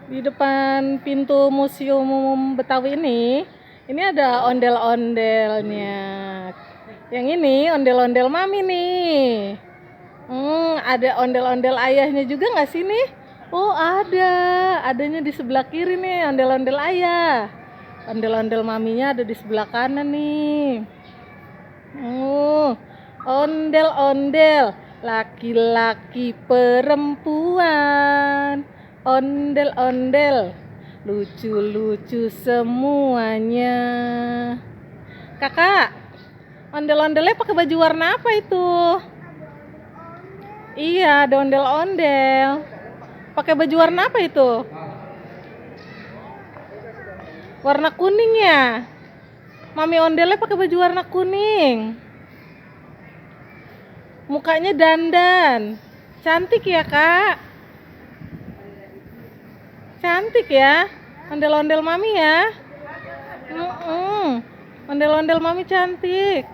Di depan pintu Museum Betawi ini ada ondel-ondelnya. Yang ini ondel-ondel mami nih. Ada ondel-ondel ayahnya juga nggak sih nih? Oh ada, adanya di sebelah kiri nih ondel-ondel ayah. Ondel-ondel maminya ada di sebelah kanan nih. Ondel-ondel, laki-laki perempuan. Ondel-ondel, lucu-lucu semuanya. Kakak, ondel-ondelnya pakai baju warna apa itu? Iya, ada ondel-ondel. Pakai baju warna apa itu? Warna kuning ya? Mami ondelnya pakai baju warna kuning. Mukanya dandan. Cantik ya, Kak? Cantik ya? Ondel-ondel mami ya? Ondel-ondel mami cantik.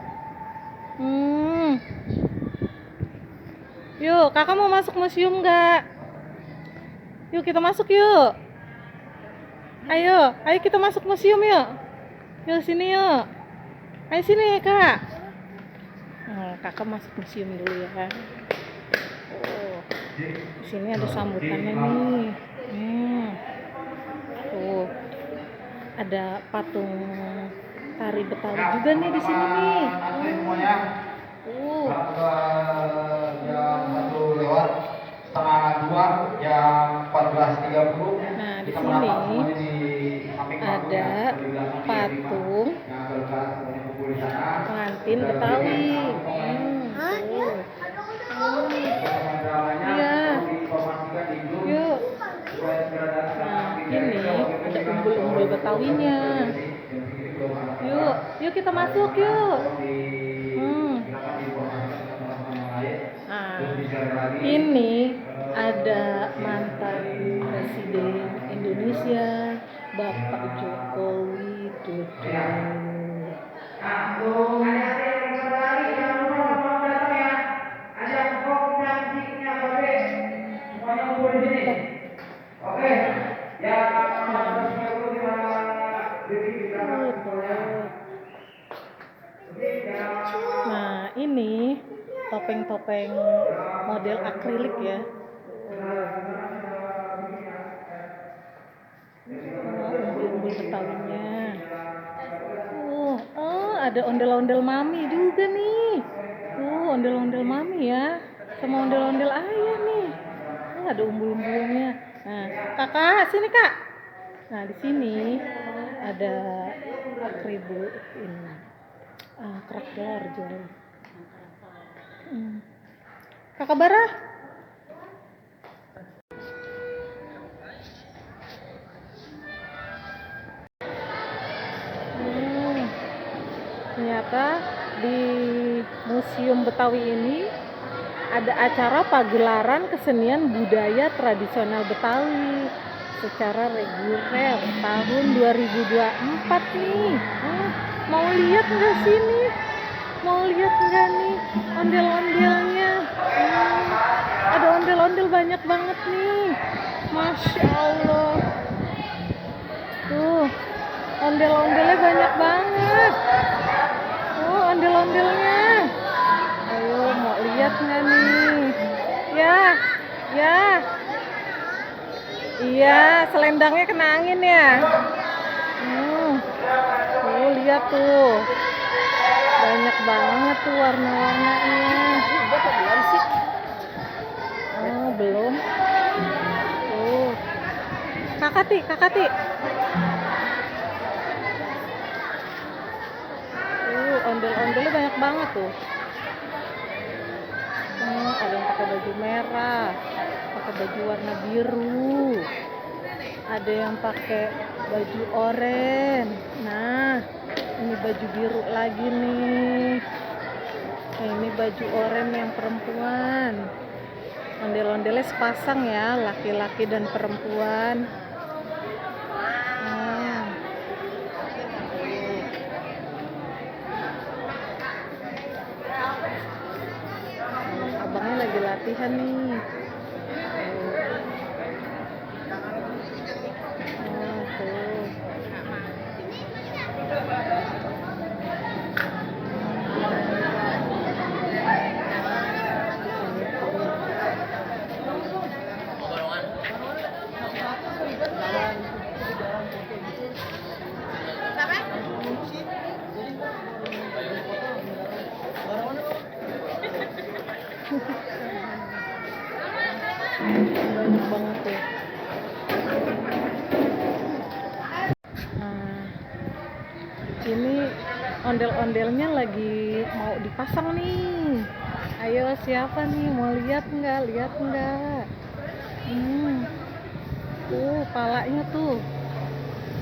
Yuk, kakak mau masuk museum nggak? Yuk kita masuk yuk. Ayo kita masuk museum yuk. Yuk sini yuk. Ayo sini kak. Kakak masuk museum dulu ya. Di sini ada sambutannya nih. Tuh, ada patung tari Betawi juga nih di sini nih. Jam 1 lewat setengah 2 jam 14.30. Nah di sini ada patung pengantin Betawi. Iya. Yuk. Nah ini ada umbul-umbul Betawinya. Yuk kita masuk yuk. Ini ada mantan Presiden Indonesia Bapak Joko Widodo. Nah ini topeng-topeng model akrilik ya. Umbul-umbul Betawinya. Ada ondel-ondel mami juga nih. Ondel-ondel mami ya, sama ondel-ondel ayah nih. Ada umbul-umbulnya. Nah, kakak sini kak. Nah di sini ada akribut ini. Kerak telur jual. Kakak Bara. Ternyata di Museum Betawi ini ada acara pagelaran kesenian budaya tradisional Betawi secara reguler tahun 2024 nih. Mau lihat nggak sini? Mau lihat nggak nih ondel-ondelnya? Ada ondel-ondel banyak banget nih. Masya Allah. Tuh, ondel-ondelnya banyak banget. Ondel-ondelnya. Ayo, mau lihat nggak nih? Ya. Iya, selendangnya kena angin ya. Lihat tuh. Banyak banget tuh warna-warnanya. Belum sih? Belum. Tuh. Kakak Ti. Ondel-ondelnya banyak banget tuh. Ada yang pakai baju merah, pakai baju warna biru, ada yang pakai baju oranye. Nah, ini baju biru lagi nih. Ini baju oranye yang perempuan. Ondel-ondelnya sepasang ya, laki-laki dan perempuan. Abangnya lagi latihan nih. banyak banget tuh. Nah, ini ondel-ondelnya lagi mau dipasang nih. Ayo siapa nih mau lihat nggak? Lihat nggak? Tuh palanya tuh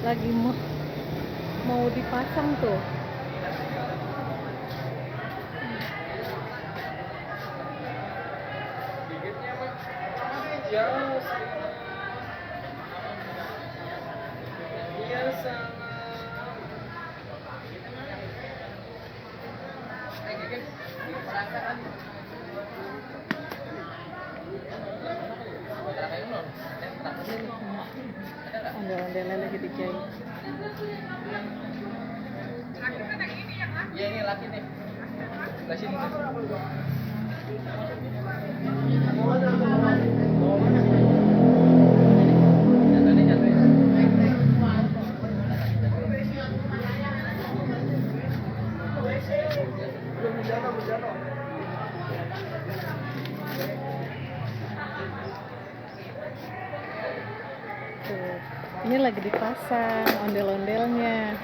lagi mau dipasang tuh. Ondel-ondelnya lagi dijahit. Iya ini laki nih. Sebelah sini. Tuh, ini lagi dipasang ondel-ondelnya.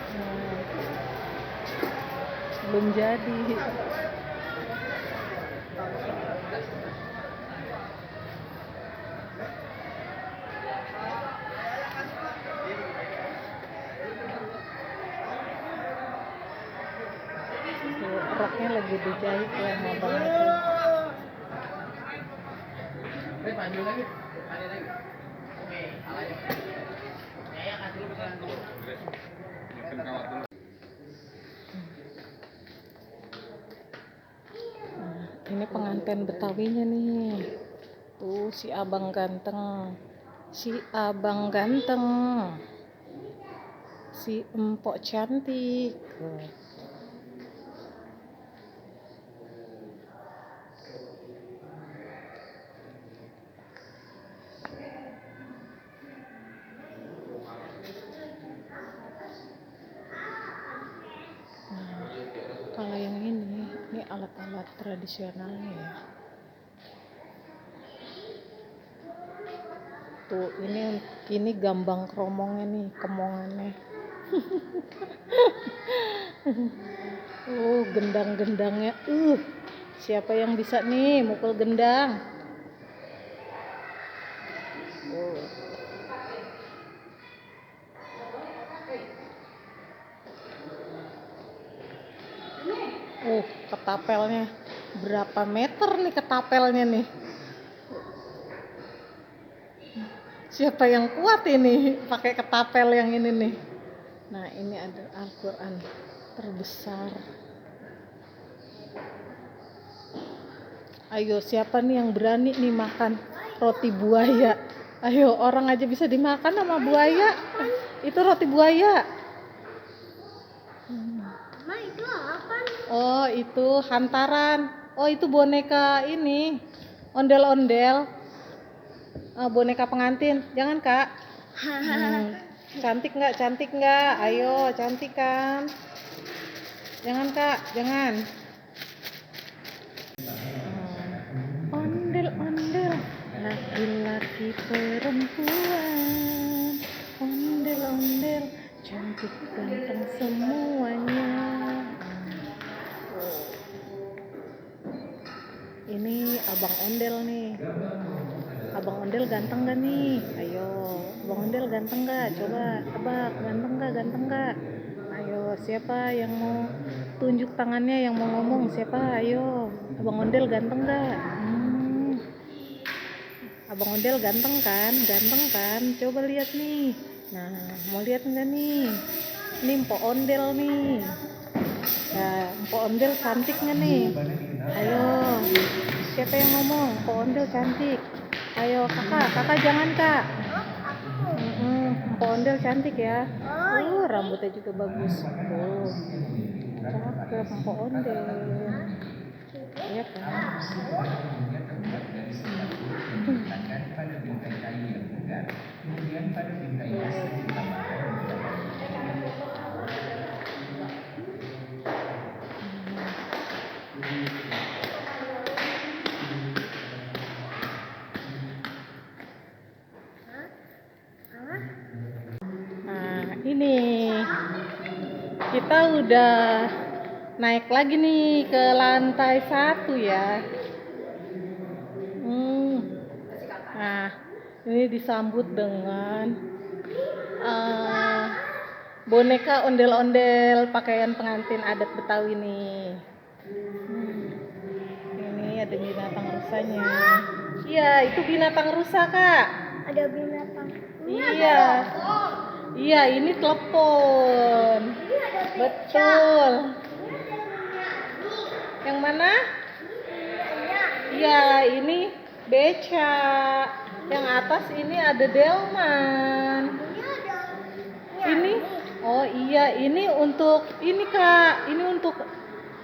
Belum jadi. Tuh, roknya lagi dijahit lama banget tuh. Maju lagi. Maju lagi. Oke, alanya. Ya, kasih lu pesan dulu. Ini pengantin Betawinya nih. Tuh si abang ganteng. Si abang ganteng. Si empok cantik. Kalau yang ini alat-alat tradisionalnya ya. Tuh ini gambang kromongnya nih, kemongannya. Gendang-gendangnya. Siapa yang bisa nih mukul gendang? Ketapelnya berapa meter nih ketapelnya nih? Siapa yang kuat ini pakai ketapel yang ini nih? Nah, ini ada Al-Quran terbesar. Ayo, siapa nih yang berani nih makan roti buaya? Ayo, orang aja bisa dimakan sama buaya. Itu roti buaya. Ma, itu apa? Oh, itu hantaran. Oh, itu boneka ini. Ondel-ondel. Boneka pengantin. Jangan, Kak. Cantik nggak? Cantik nggak? Ayo, cantik kan? Jangan, Kak. Jangan. Ondel-ondel. Laki-laki perempuan. Ondel-ondel. Cantik ganteng semuanya. Ini abang ondel nih. Abang ondel ganteng gak nih? Ayo, abang ondel ganteng gak? Coba tebak, ganteng gak? Ganteng gak? Ayo, siapa yang mau tunjuk tangannya, yang mau ngomong? Siapa? Ayo, abang ondel ganteng gak? Abang ondel ganteng kan? Ganteng kan? Coba lihat nih. Nah, mau lihat nggak nih? Ini empok ondel nih. Nah, empok ondel cantik nggak nih? Ayo, siapa yang ngomong? Empok ondel cantik. Ayo kakak jangan kak. Empok ondel cantik ya. Rambutnya juga bagus. Cakep empok ondel. Iya kan? Pada bingkai kayu yang bugar, kemudian pada bingkai besi ditambahkan kita udah naik lagi nih ke lantai 1 ya. Nah, ini disambut dengan boneka ondel-ondel pakaian pengantin adat Betawi nih. Ini ada binatang rusanya. Iya, itu binatang rusa, Kak. Ada binatang. Iya. Iya, ini telepon. Betul. Yang mana? Iya, ini beca. Yang atas ini ada delman. Ini, oh iya, ini untuk ini Kak. Ini untuk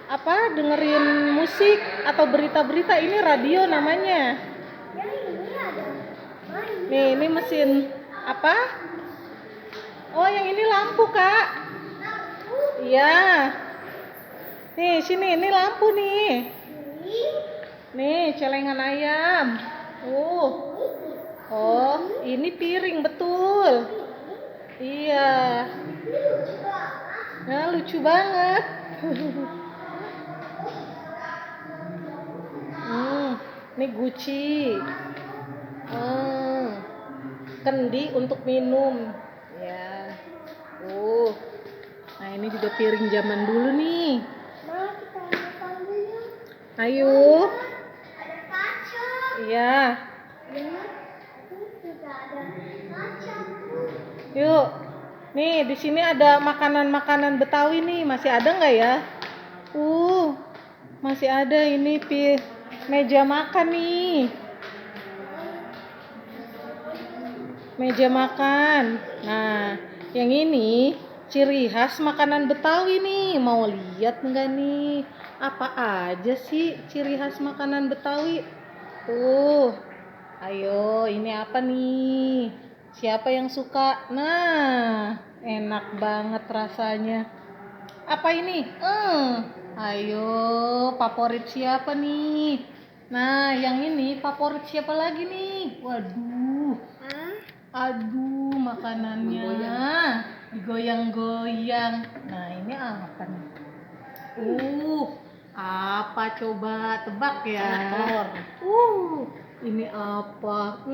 apa? Dengerin musik atau berita-berita. Ini radio namanya. Nih, ini mesin apa? Oh, yang ini lampu Kak. Iya. Nih, sini, ini lampu nih. Nih, celengan ayam. Oh, ini piring betul. Iya. Nah, lucu banget. Ini guci. Kendi untuk minum. Ya. Nah, ini juga piring zaman dulu nih. Ayo. Iya. Yuk. Nih, di sini ada makanan-makanan Betawi nih. Masih ada nggak ya? Masih ada ini meja makan nih. Meja makan. Nah, yang ini ciri khas makanan Betawi nih. Mau lihat nggak nih? Apa aja sih ciri khas makanan Betawi? Ayo, ini apa nih? Siapa yang suka? Nah, enak banget rasanya. Apa ini? Ayo, favorit siapa nih? Nah, yang ini favorit siapa lagi nih? Waduh. Aduh, makanannya digoyang-goyang. Nah, ini apa nih? Apa coba tebak ya? Ini apa?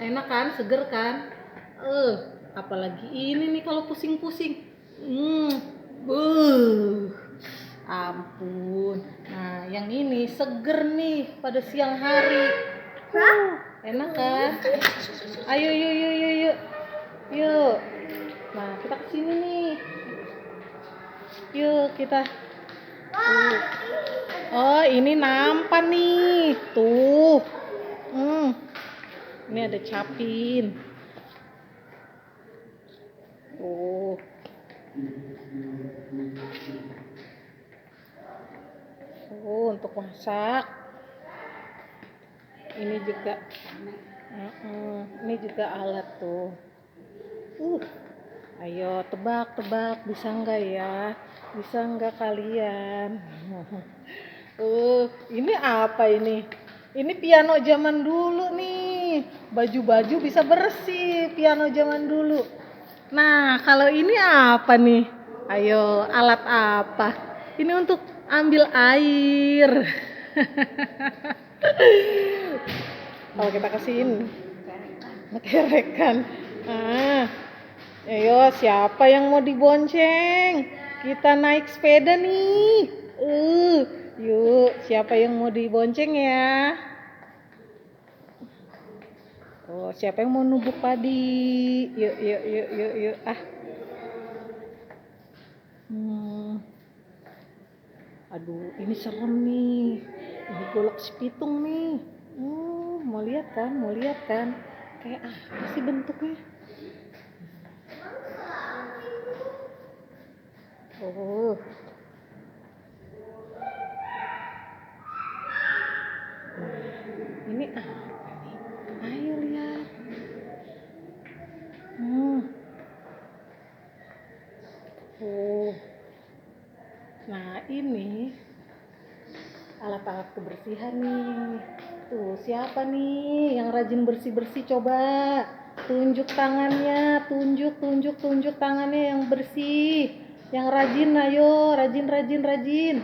Enak kan? Seger kan? Apalagi ini nih kalau pusing-pusing. Ampun. Nah, yang ini seger nih pada siang hari. Enak kan? Ayo, yuk. Nah, kita kesini nih. Yuk, kita. Oh, ini nampan nih. Tuh. Ini ada capin. Untuk masak. Ini juga. Ini juga alat tuh. Ayo tebak, bisa nggak ya? Bisa nggak kalian? Ini apa ini? Ini piano zaman dulu nih. Baju-baju bisa bersih piano zaman dulu. Nah, kalau ini apa nih? Ayo, alat apa? Ini untuk ambil air. Kalau kita kesini, kerekan. Ayo, siapa yang mau dibonceng? Kita naik sepeda nih. Yuk, siapa yang mau dibonceng ya? Siapa yang mau nubuk padi? Yuk. Aduh, ini serem nih. Ini golok si pitung nih. Mau lihat kan? Kayak apa sih bentuknya? Ini apa nih? Ayo lihat. Nah, ini alat-alat kebersihan nih. Tuh, siapa nih yang rajin bersih-bersih? Coba tunjuk tangannya, tunjuk tangannya yang bersih. Yang rajin, ayo, rajin.